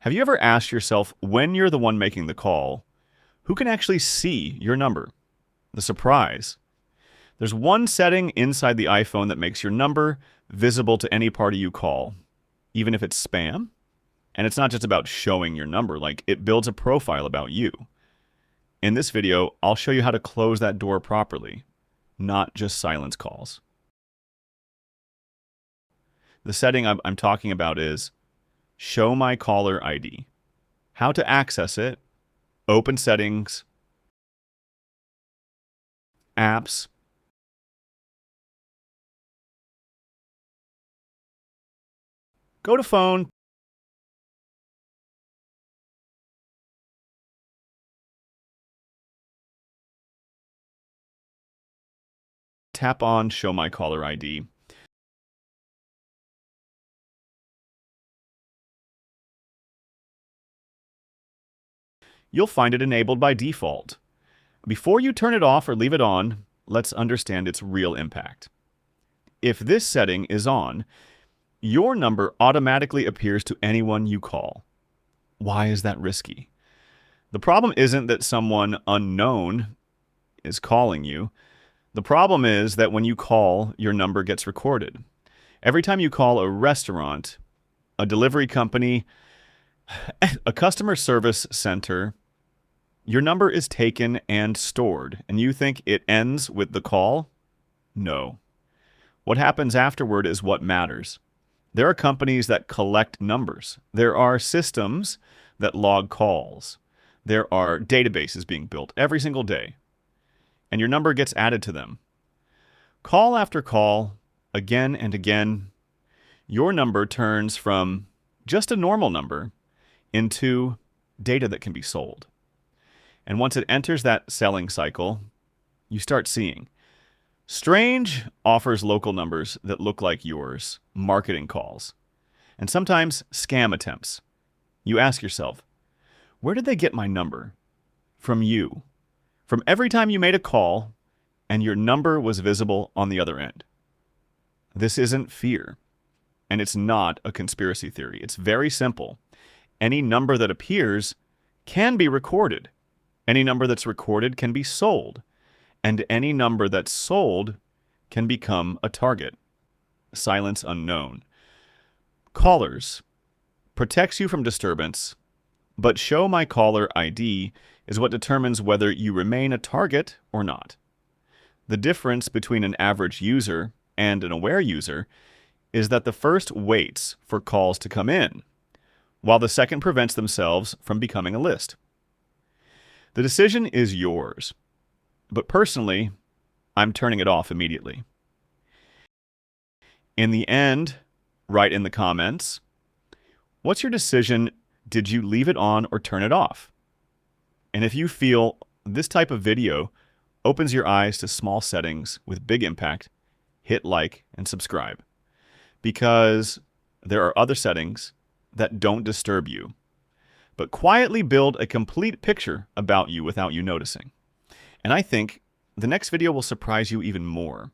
Have you ever asked yourself, when you're the one making the call, who can actually see your number? The surprise. There's one setting inside the iPhone that makes your number visible to any party you call, even if it's spam. And it's not just about showing your number, like it builds a profile about you. In this video, I'll show you how to close that door properly, not just silence calls. The setting I'm talking about is Show My Caller ID. How to access it: open Settings, Apps, go to Phone, tap on Show My Caller ID. You'll find it enabled by default. Before you turn it off or leave it on, let's understand its real impact. If this setting is on, your number automatically appears to anyone you call. Why is that risky? The problem isn't that someone unknown is calling you. The problem is that when you call, your number gets recorded. Every time you call a restaurant, a delivery company, a customer service center, your number is taken and stored, and you think it ends with the call? No. What happens afterward is what matters. There are companies that collect numbers. There are systems that log calls. There are databases being built every single day, and your number gets added to them. Call after call, again and again, your number turns from just a normal number into data that can be sold. And once it enters that selling cycle, you start seeing strange offers, local numbers that look like yours, marketing calls, and sometimes scam attempts. You ask yourself, where did they get my number? From you. From every time you made a call and your number was visible on the other end. This isn't fear, and it's not a conspiracy theory. It's very simple. Any number that appears can be recorded. Any number that's recorded can be sold. And any number that's sold can become a target. Silence unknown. Callers protects you from disturbance, but Show My Caller ID is what determines whether you remain a target or not. The difference between an average user and an aware user is that the first waits for calls to come in, while the second prevents themselves from becoming a list. The decision is yours, but personally, I'm turning it off immediately. In the end, write in the comments, what's your decision? Did you leave it on or turn it off? And if you feel this type of video opens your eyes to small settings with big impact, hit like and subscribe, because there are other settings that don't disturb you, but quietly build a complete picture about you without you noticing. And I think the next video will surprise you even more.